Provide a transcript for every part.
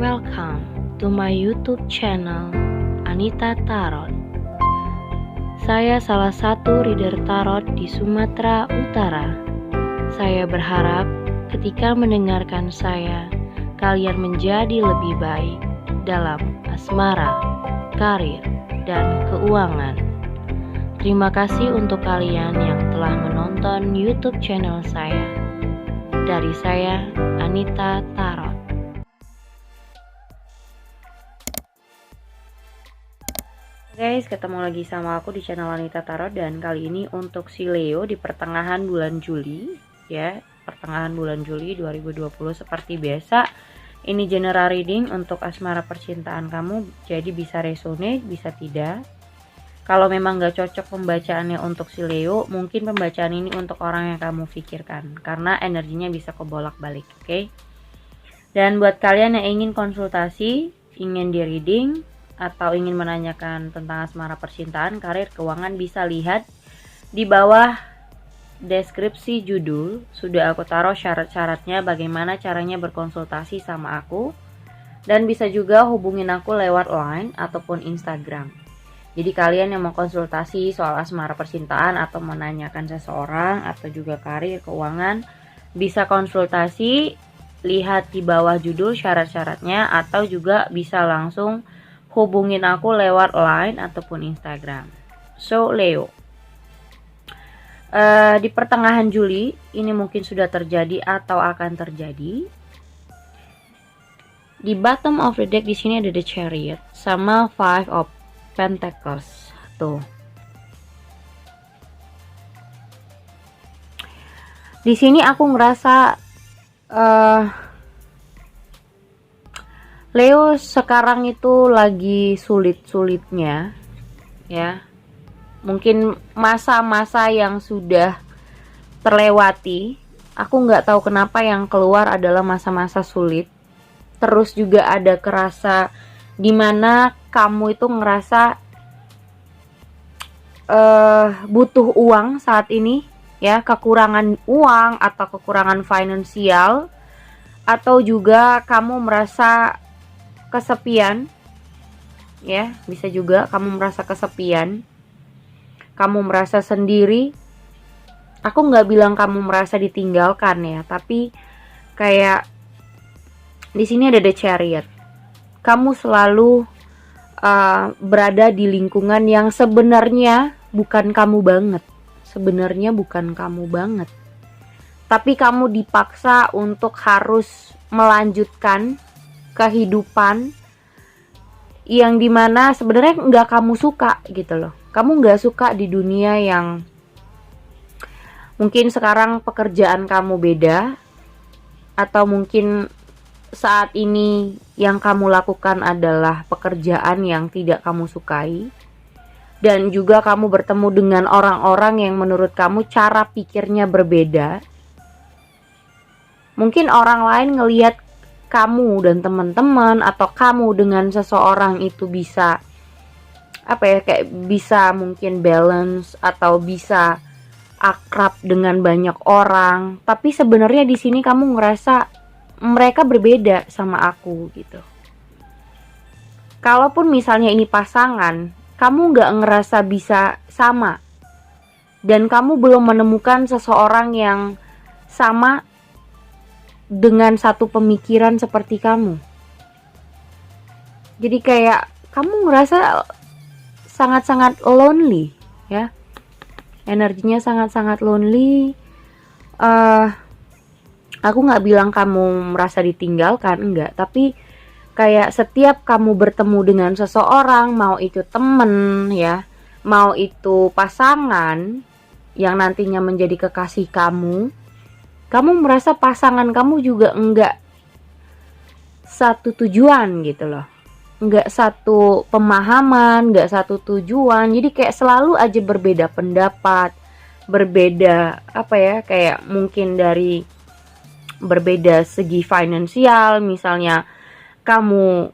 Welcome to my YouTube channel Anita Tarot. Saya salah satu reader tarot di Sumatera Utara. Saya berharap ketika mendengarkan saya, kalian menjadi lebih baik dalam asmara, karir, dan keuangan. Terima kasih untuk kalian yang telah menonton YouTube channel saya. Dari saya, Anita Tarot. Guys, ketemu lagi sama aku di channel Anita Tarot, dan kali ini untuk si Leo di pertengahan bulan Juli ya, pertengahan bulan Juli 2020. Seperti biasa, ini general reading untuk asmara percintaan kamu, jadi bisa resonate, bisa tidak. Kalau memang gak cocok pembacaannya untuk si Leo, mungkin pembacaan ini untuk orang yang kamu pikirkan, karena energinya bisa kebolak-balik, oke? Dan buat kalian yang ingin konsultasi, ingin di reading, atau ingin menanyakan tentang asmara percintaan, karir, keuangan, bisa lihat di bawah deskripsi judul. Sudah aku taruh syarat-syaratnya, bagaimana caranya berkonsultasi sama aku. Dan bisa juga hubungin aku lewat line ataupun Instagram. Jadi kalian yang mau konsultasi soal asmara percintaan atau menanyakan seseorang atau juga karir, keuangan, bisa konsultasi, lihat di bawah judul syarat-syaratnya, atau juga bisa langsung hubungin aku lewat line ataupun Instagram. So Leo, di pertengahan Juli ini mungkin sudah terjadi atau akan terjadi. Di bottom of the deck di sini ada The Chariot sama Five of Pentacles. Tuh. Di sini aku ngerasa Leo sekarang itu lagi sulit-sulitnya ya. Mungkin masa-masa yang sudah terlewati. Aku nggak tahu kenapa yang keluar adalah masa-masa sulit. Terus juga ada kerasa dimana kamu itu ngerasa butuh uang saat ini ya, kekurangan uang atau kekurangan finansial, atau juga kamu merasa kesepian ya, bisa juga kamu merasa kesepian, kamu merasa sendiri. Aku nggak bilang kamu merasa ditinggalkan ya, tapi kayak di sini ada The Chariot. Kamu selalu berada di lingkungan yang sebenarnya bukan kamu banget, tapi kamu dipaksa untuk harus melanjutkan kehidupan yang dimana sebenarnya nggak kamu suka gitu loh. Kamu nggak suka di dunia yang mungkin sekarang pekerjaan kamu beda, atau mungkin saat ini yang kamu lakukan adalah pekerjaan yang tidak kamu sukai, dan juga kamu bertemu dengan orang-orang yang menurut kamu cara pikirnya berbeda. Mungkin orang lain ngelihat kamu dan teman-teman atau kamu dengan seseorang itu bisa kayak bisa mungkin balance atau bisa akrab dengan banyak orang, tapi sebenarnya di sini kamu ngerasa mereka berbeda sama aku gitu. Kalaupun misalnya ini pasangan, kamu nggak ngerasa bisa sama, dan kamu belum menemukan seseorang yang sama dengan satu pemikiran seperti kamu. Jadi kayak kamu ngerasa sangat-sangat lonely ya. Energinya sangat-sangat lonely. Aku gak bilang kamu merasa ditinggalkan, enggak. Tapi kayak setiap kamu bertemu dengan seseorang, mau itu temen ya, mau itu pasangan yang nantinya menjadi kekasih kamu merasa pasangan kamu juga enggak satu tujuan gitu loh, enggak satu pemahaman, enggak satu tujuan. Jadi kayak selalu aja berbeda pendapat, berbeda kayak mungkin dari berbeda segi finansial. Misalnya kamu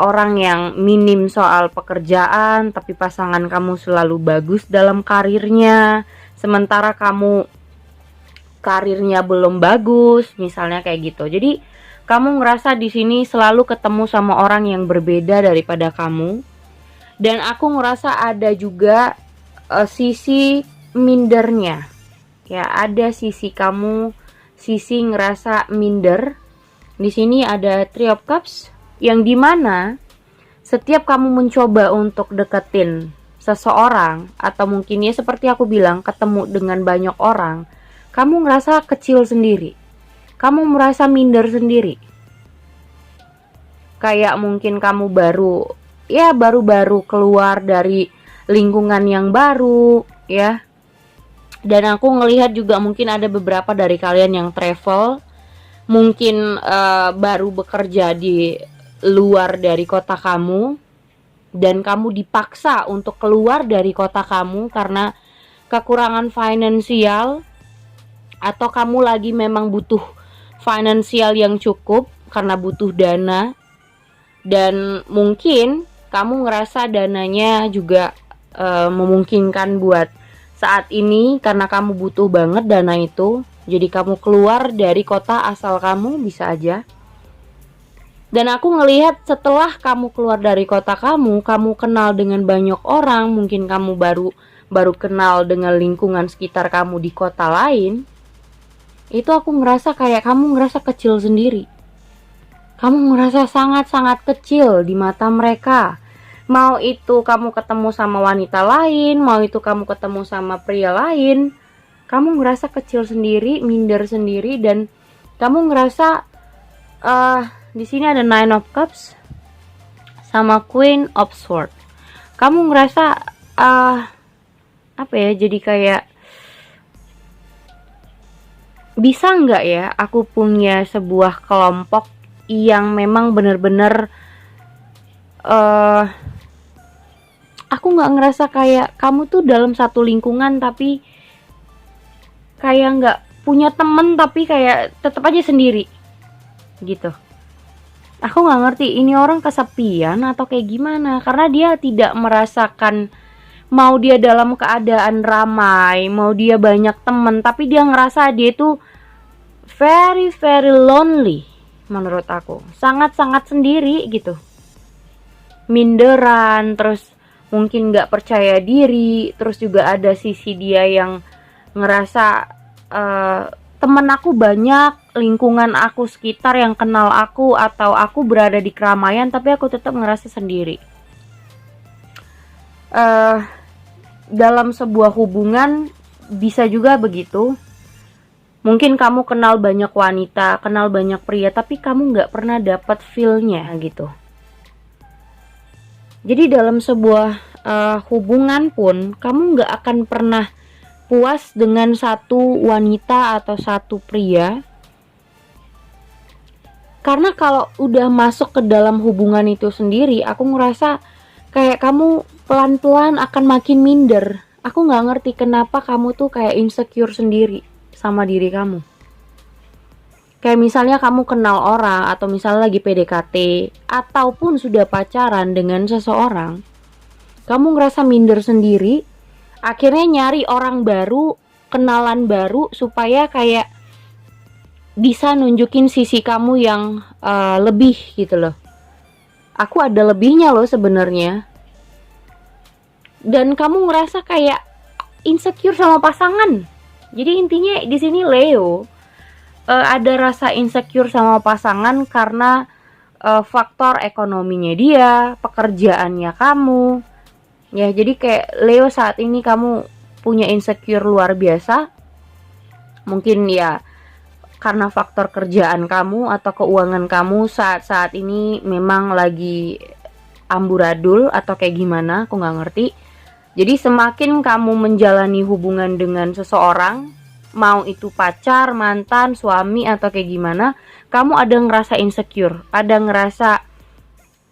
orang yang minim soal pekerjaan, tapi pasangan kamu selalu bagus dalam karirnya, sementara kamu karirnya belum bagus, misalnya kayak gitu. Jadi kamu ngerasa di sini selalu ketemu sama orang yang berbeda daripada kamu. Dan aku ngerasa ada juga sisi mindernya. Ya, ada sisi kamu, sisi ngerasa minder. Di sini ada Three of Cups yang dimana setiap kamu mencoba untuk deketin seseorang, atau mungkin ya seperti aku bilang, ketemu dengan banyak orang, kamu ngerasa kecil sendiri. Kamu merasa minder sendiri. Kayak mungkin kamu baru keluar dari lingkungan yang baru, ya. Dan aku ngelihat juga mungkin ada beberapa dari kalian yang travel, mungkin baru bekerja di luar dari kota kamu, dan kamu dipaksa untuk keluar dari kota kamu karena kekurangan finansial, atau kamu lagi memang butuh finansial yang cukup karena butuh dana, dan mungkin kamu ngerasa dananya juga memungkinkan buat saat ini karena kamu butuh banget dana itu. Jadi kamu keluar dari kota asal kamu, bisa aja. Dan aku ngelihat setelah kamu keluar dari kota kamu kenal dengan banyak orang, mungkin kamu baru kenal dengan lingkungan sekitar kamu di kota lain. Itu aku ngerasa kayak kamu ngerasa kecil sendiri. Kamu ngerasa sangat-sangat kecil di mata mereka. Mau itu kamu ketemu sama wanita lain, mau itu kamu ketemu sama pria lain, kamu ngerasa kecil sendiri, minder sendiri, dan kamu ngerasa di sini ada Nine of Cups sama Queen of Swords. Kamu ngerasa jadi kayak, bisa nggak ya aku punya sebuah kelompok yang memang bener-bener aku nggak ngerasa kayak kamu tuh dalam satu lingkungan tapi kayak nggak punya temen, tapi kayak tetap aja sendiri gitu. Aku nggak ngerti ini orang kesepian atau kayak gimana, karena dia tidak merasakan, mau dia dalam keadaan ramai, mau dia banyak temen, tapi dia ngerasa dia itu very very lonely. Menurut aku sangat-sangat sendiri gitu, minderan, terus mungkin nggak percaya diri, terus juga ada sisi dia yang ngerasa temen aku banyak, lingkungan aku sekitar yang kenal aku, atau aku berada di keramaian tapi aku tetap ngerasa sendiri. Dalam sebuah hubungan bisa juga begitu. Mungkin kamu kenal banyak wanita, kenal banyak pria, tapi kamu nggak pernah dapat feel-nya gitu. Jadi dalam sebuah hubungan pun kamu nggak akan pernah puas dengan satu wanita atau satu pria. Karena kalau udah masuk ke dalam hubungan itu sendiri, aku ngerasa kayak kamu pelan-pelan akan makin minder. Aku nggak ngerti kenapa kamu tuh kayak insecure sendiri sama diri kamu. Kayak misalnya kamu kenal orang, atau misalnya lagi PDKT, ataupun sudah pacaran dengan seseorang, kamu ngerasa minder sendiri, akhirnya nyari orang baru, kenalan baru, supaya kayak bisa nunjukin sisi kamu yang lebih gitu loh. Aku ada lebihnya loh sebenarnya. Dan kamu ngerasa kayak insecure sama pasangan. Jadi intinya di sini Leo, ada rasa insecure sama pasangan karena faktor ekonominya dia, pekerjaannya kamu. Ya, jadi kayak Leo saat ini kamu punya insecure luar biasa. Mungkin ya karena faktor kerjaan kamu atau keuangan kamu saat ini memang lagi amburadul atau kayak gimana, aku nggak ngerti. Jadi semakin kamu menjalani hubungan dengan seseorang, mau itu pacar, mantan, suami, atau kayak gimana, kamu ada ngerasa insecure, ada ngerasa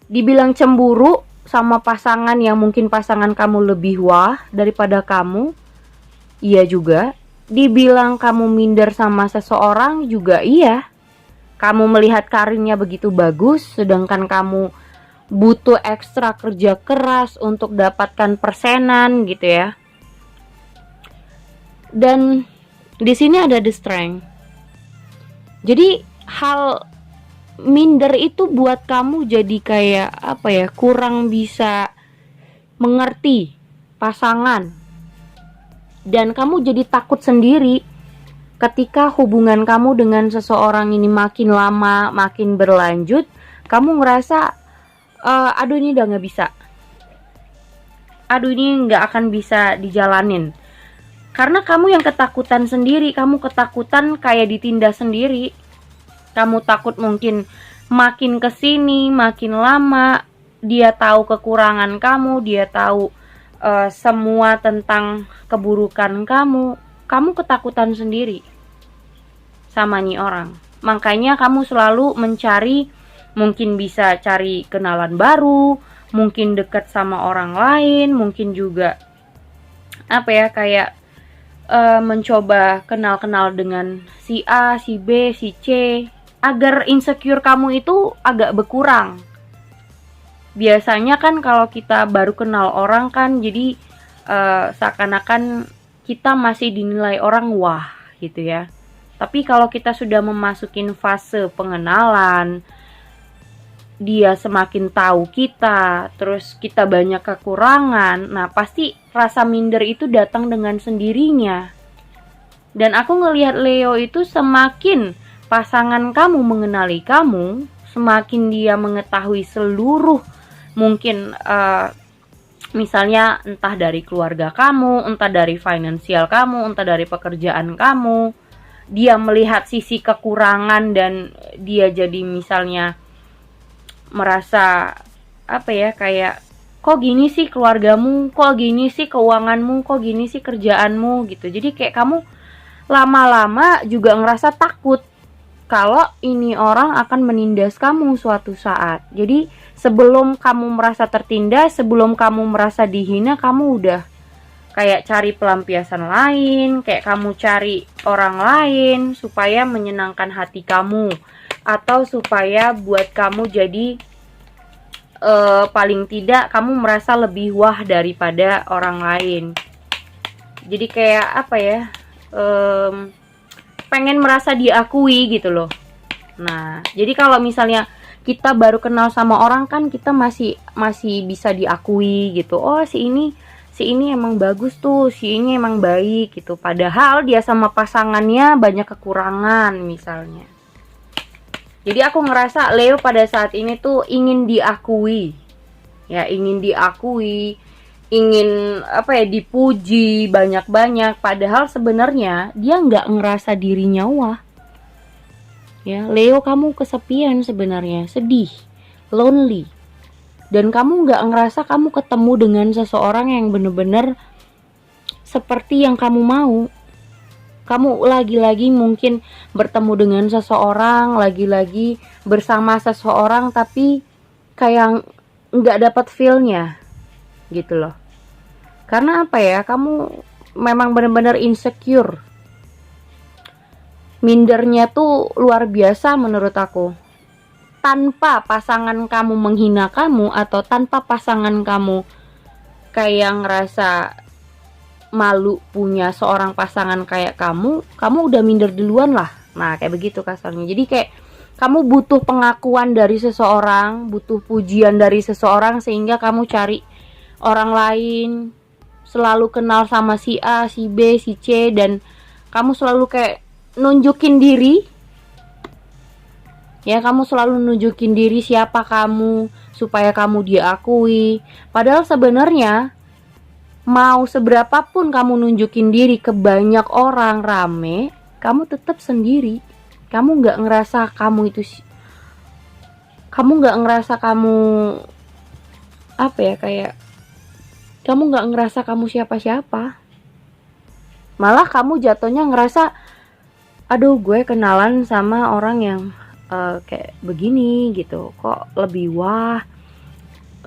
dibilang cemburu sama pasangan yang mungkin pasangan kamu lebih wah daripada kamu. Iya juga. Dibilang kamu minder sama seseorang juga iya. Kamu melihat karirnya begitu bagus, sedangkan kamu butuh ekstra kerja keras untuk dapatkan persenan gitu ya. Dan Di sini ada the strength. Jadi hal minder itu buat kamu jadi kayak apa ya, kurang bisa mengerti pasangan, dan kamu jadi takut sendiri ketika hubungan kamu dengan seseorang ini makin lama makin berlanjut. Kamu ngerasa aduh ini udah gak bisa, aduh ini gak akan bisa dijalanin, karena kamu yang ketakutan sendiri. Kamu ketakutan kayak ditindas sendiri. Kamu takut mungkin makin kesini makin lama dia tahu kekurangan kamu, dia tahu semua tentang keburukan kamu. Kamu ketakutan sendiri sama nih orang. Makanya kamu selalu mencari, mungkin bisa cari kenalan baru, mungkin dekat sama orang lain, mungkin juga apa ya, kayak mencoba kenal-kenal dengan si A, si B, si C, agar insecure kamu itu agak berkurang. Biasanya kan kalau kita baru kenal orang kan, jadi seakan-akan kita masih dinilai orang wah gitu ya. Tapi kalau kita sudah memasukin fase pengenalan, dia semakin tahu kita, terus kita banyak kekurangan, nah pasti rasa minder itu datang dengan sendirinya. Dan aku ngelihat Leo itu semakin pasangan kamu mengenali kamu, semakin dia mengetahui seluruh mungkin misalnya entah dari keluarga kamu, entah dari finansial kamu, entah dari pekerjaan kamu, dia melihat sisi kekurangan dan dia jadi misalnya merasa apa ya, kayak kok gini sih keluargamu, kok gini sih keuanganmu, kok gini sih kerjaanmu gitu. Jadi kayak kamu lama-lama juga ngerasa takut kalau ini orang akan menindas kamu suatu saat. Jadi sebelum kamu merasa tertindas, sebelum kamu merasa dihina, kamu udah kayak cari pelampiasan lain, kayak kamu cari orang lain supaya menyenangkan hati kamu, atau supaya buat kamu jadi paling tidak kamu merasa lebih wah daripada orang lain. Jadi kayak apa ya, pengen merasa diakui gitu loh. Nah, jadi kalau misalnya kita baru kenal sama orang kan, kita masih bisa diakui gitu. Oh, si ini emang bagus tuh, si ini emang baik gitu. Padahal dia sama pasangannya banyak kekurangan misalnya. Jadi aku ngerasa Leo pada saat ini tuh ingin diakui. Ya, ingin diakui, ingin apa ya, dipuji banyak-banyak, padahal sebenarnya dia nggak ngerasa dirinya wah. Ya, Leo, kamu kesepian sebenarnya, sedih, lonely, dan kamu nggak ngerasa kamu ketemu dengan seseorang yang bener-bener seperti yang kamu mau. Kamu lagi-lagi mungkin bertemu dengan seseorang, lagi-lagi bersama seseorang, tapi kayak nggak dapat feel-nya gitu loh. Karena apa ya, kamu memang benar-benar insecure. Mindernya tuh luar biasa menurut aku. Tanpa pasangan kamu menghina kamu, atau tanpa pasangan kamu kayak ngerasa malu punya seorang pasangan kayak kamu udah minder duluan lah. Nah, kayak begitu kasarnya. Jadi kayak kamu butuh pengakuan dari seseorang, butuh pujian dari seseorang, sehingga kamu cari orang lain, selalu kenal sama si A, si B, si C, dan kamu selalu kayak nunjukin diri. Ya, kamu selalu nunjukin diri siapa kamu, supaya kamu diakui. Padahal sebenarnya mau seberapapun kamu nunjukin diri ke banyak orang rame, kamu tetap sendiri. Kamu nggak ngerasa kamu itu, kamu nggak ngerasa kamu apa ya, kayak kamu nggak ngerasa kamu siapa-siapa. Malah kamu jatuhnya ngerasa, aduh gue kenalan sama orang yang kayak begini gitu, kok lebih wah,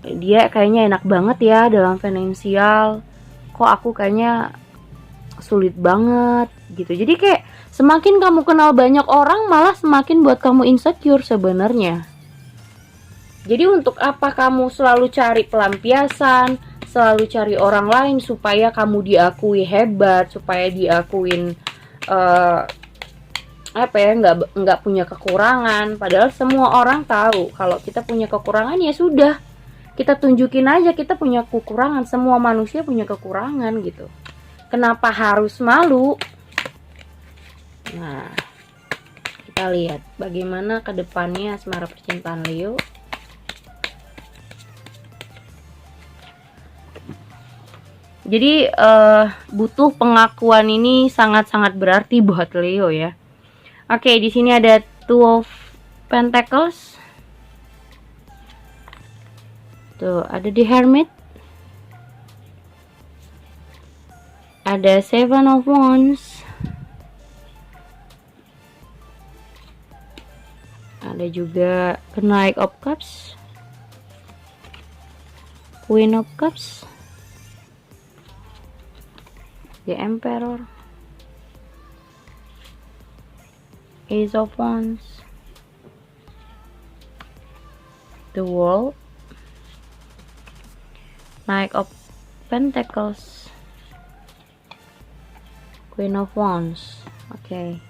dia kayaknya enak banget ya dalam finansial, kok aku kayaknya sulit banget gitu. Jadi kayak semakin kamu kenal banyak orang, malah semakin buat kamu insecure sebenarnya. Jadi untuk apa kamu selalu cari pelampiasan, selalu cari orang lain supaya kamu diakui hebat, supaya diakuin eh, apa ya, nggak punya kekurangan. Padahal semua orang tahu kalau kita punya kekurangan, ya sudah, kita tunjukin aja kita punya kekurangan. Semua manusia punya kekurangan gitu. Kenapa harus malu? Nah, kita lihat bagaimana kedepannya asmara percintaan Leo. Jadi butuh pengakuan ini sangat-sangat berarti buat Leo ya. Oke, di sini ada Two of Pentacles. Tuh, ada The Hermit. Ada Seven of Wands. Ada juga Knight of Cups. Queen of Cups. The Emperor. Ace of Wands, the World, Knight of Pentacles, Queen of Wands. Oke.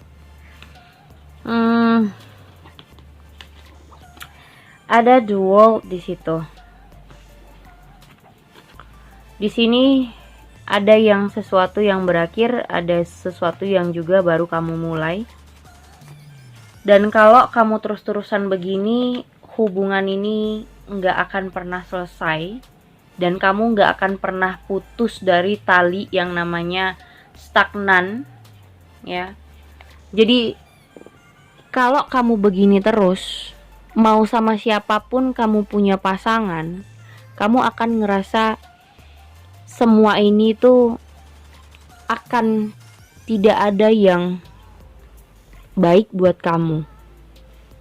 Ada the World di situ. Di sini ada yang sesuatu yang berakhir, ada sesuatu yang juga baru kamu mulai. Dan kalau kamu terus-terusan begini, hubungan ini nggak akan pernah selesai. Dan kamu nggak akan pernah putus dari tali yang namanya stagnan. Ya. Jadi, kalau kamu begini terus, mau sama siapapun kamu punya pasangan, kamu akan ngerasa semua ini tuh akan tidak ada yang baik buat kamu.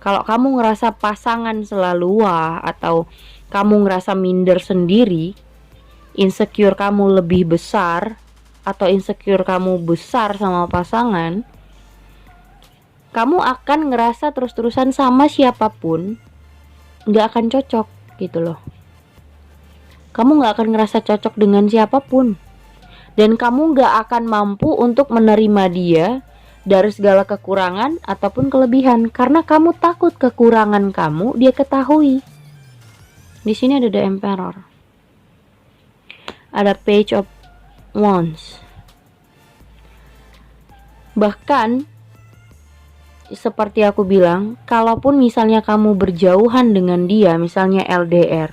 Kalau kamu ngerasa pasangan selalu wah, atau kamu ngerasa minder sendiri, insecure kamu lebih besar, atau insecure kamu besar sama pasangan, kamu akan ngerasa terus-terusan sama siapapun gak akan cocok gitu loh. Kamu gak akan ngerasa cocok dengan siapapun, dan kamu gak akan mampu untuk menerima dia dari segala kekurangan ataupun kelebihan, karena kamu takut kekurangan kamu dia ketahui. Di sini ada The Emperor. Ada Page of Wands. Bahkan seperti aku bilang, kalaupun misalnya kamu berjauhan dengan dia, misalnya LDR,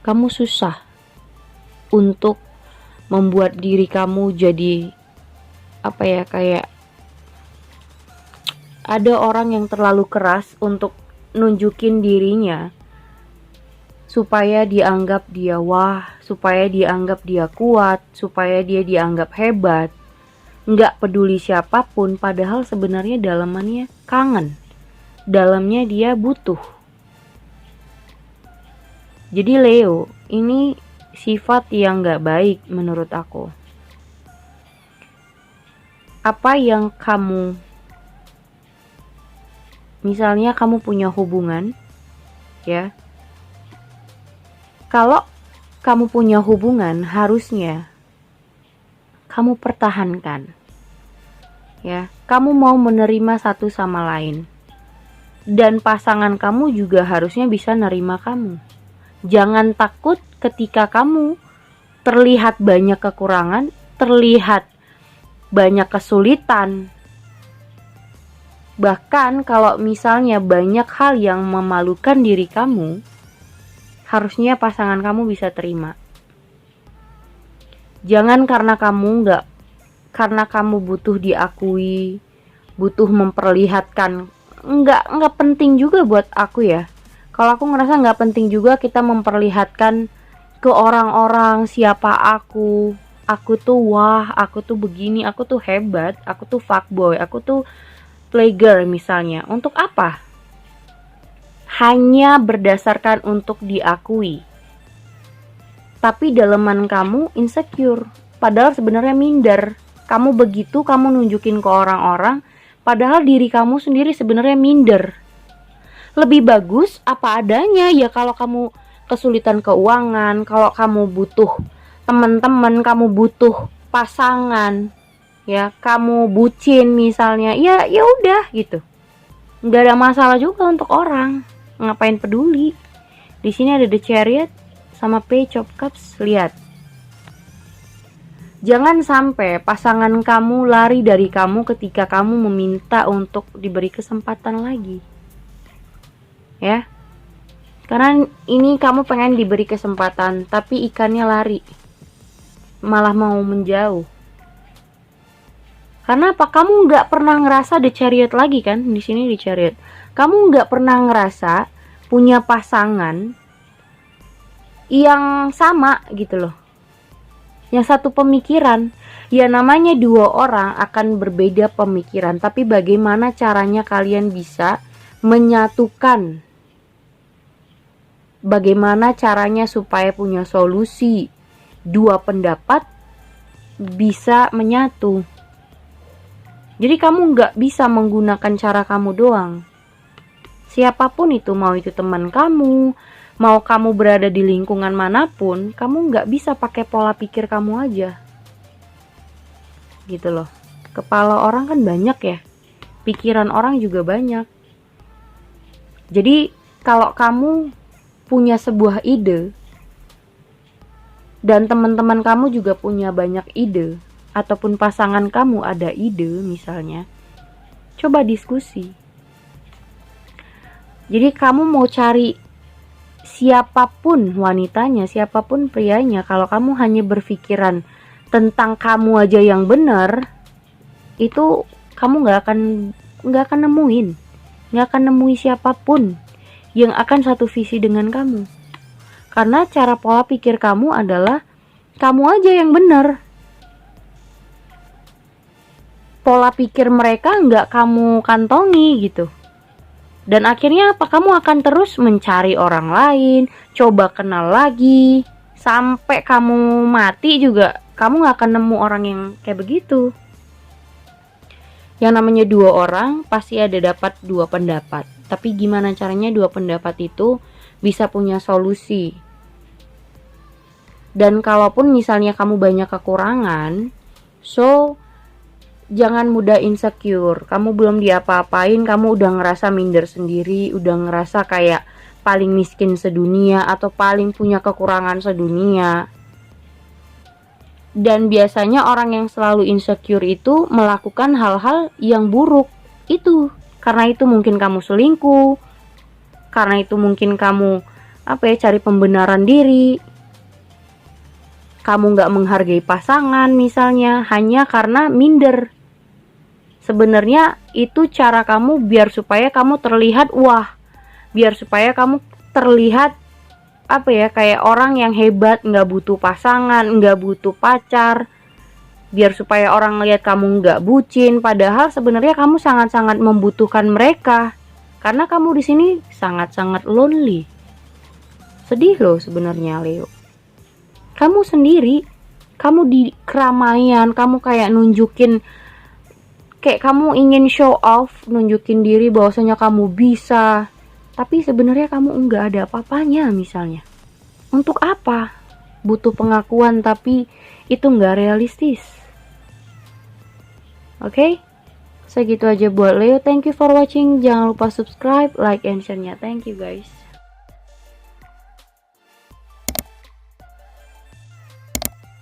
kamu susah untuk membuat diri kamu jadi apa ya, kayak ada orang yang terlalu keras untuk nunjukin dirinya supaya dianggap dia wah, supaya dianggap dia kuat, supaya dia dianggap hebat. Nggak peduli siapapun, padahal sebenarnya dalamannya kangen, dalamnya dia butuh. Jadi Leo, ini sifat yang nggak baik menurut aku. Apa yang kamu, misalnya kamu punya hubungan, ya, kalau kamu punya hubungan harusnya kamu pertahankan, ya, kamu mau menerima satu sama lain, dan pasangan kamu juga harusnya bisa nerima kamu. Jangan takut ketika kamu terlihat banyak kekurangan, terlihat banyak kesulitan. Bahkan kalau misalnya banyak hal yang memalukan diri kamu, harusnya pasangan kamu bisa terima. Jangan karena kamu butuh diakui, butuh memperlihatkan. Enggak penting juga buat aku ya. Kalau aku ngerasa enggak penting juga kita memperlihatkan ke orang-orang siapa aku. Aku tuh wah, aku tuh begini, aku tuh hebat, aku tuh fuckboy, aku tuh playgirl misalnya. Untuk apa? Hanya berdasarkan untuk diakui. Tapi dalaman kamu insecure, padahal sebenarnya minder. Kamu begitu, kamu nunjukin ke orang-orang, padahal diri kamu sendiri sebenarnya minder. Lebih bagus apa adanya ya. Kalau kamu kesulitan keuangan, kalau kamu butuh teman-teman, kamu butuh pasangan, ya, kamu bucin misalnya, ya ya udah gitu, nggak ada masalah juga untuk orang, ngapain peduli. Di sini ada The Chariot sama Page of Cups. Lihat, jangan sampai pasangan kamu lari dari kamu ketika kamu meminta untuk diberi kesempatan lagi, ya. Karena ini kamu pengen diberi kesempatan, tapi ikannya lari, malah mau menjauh. Karena apa? Kamu nggak pernah ngerasa The Chariot lagi kan? Di sini The Chariot. Kamu nggak pernah ngerasa punya pasangan yang sama gitu loh, yang satu pemikiran. Ya namanya dua orang akan berbeda pemikiran, tapi bagaimana caranya kalian bisa menyatukan? Bagaimana caranya supaya punya solusi dua pendapat bisa menyatu? Jadi kamu nggak bisa menggunakan cara kamu doang. Siapapun itu, mau itu teman kamu, mau kamu berada di lingkungan manapun, kamu nggak bisa pakai pola pikir kamu aja. Gitu loh. Kepala orang kan banyak ya, pikiran orang juga banyak. Jadi kalau kamu punya sebuah ide, dan teman-teman kamu juga punya banyak ide, ataupun pasangan kamu ada ide misalnya, coba diskusi. Jadi kamu mau cari siapapun wanitanya, siapapun prianya, kalau kamu hanya berpikiran tentang kamu aja yang benar, itu kamu nggak akan nemui siapapun yang akan satu visi dengan kamu. Karena cara pola pikir kamu adalah kamu aja yang benar. Pola pikir mereka nggak kamu kantongi gitu. Dan akhirnya apa? Kamu akan terus mencari orang lain, coba kenal lagi, sampai kamu mati juga kamu nggak akan nemu orang yang kayak begitu. Yang namanya dua orang pasti ada dapat dua pendapat. Tapi gimana caranya dua pendapat itu bisa punya solusi? Dan kalaupun misalnya kamu banyak kekurangan, so jangan mudah insecure. Kamu belum diapa-apain, kamu udah ngerasa minder sendiri, udah ngerasa kayak paling miskin sedunia atau paling punya kekurangan sedunia. Dan biasanya orang yang selalu insecure itu melakukan hal-hal yang buruk. Itu karena itu mungkin kamu selingkuh, karena itu mungkin kamu cari pembenaran diri, kamu gak menghargai pasangan misalnya, hanya karena minder. Sebenarnya itu cara kamu biar supaya kamu terlihat biar supaya kamu terlihat kayak orang yang hebat, nggak butuh pasangan, nggak butuh pacar, biar supaya orang lihat kamu nggak bucin. Padahal sebenarnya kamu sangat-sangat membutuhkan mereka, karena kamu di sini sangat-sangat lonely. Sedih loh sebenarnya Leo. Kamu sendiri, kamu di keramaian, kamu kayak nunjukin, kayak kamu ingin show off, nunjukin diri bahwasanya kamu bisa, tapi sebenarnya kamu enggak ada apa-apanya misalnya. Untuk apa? Butuh pengakuan tapi itu enggak realistis. Oke? Segitu aja buat Leo. Thank you for watching. Jangan lupa subscribe, like, and share-nya. Thank you guys.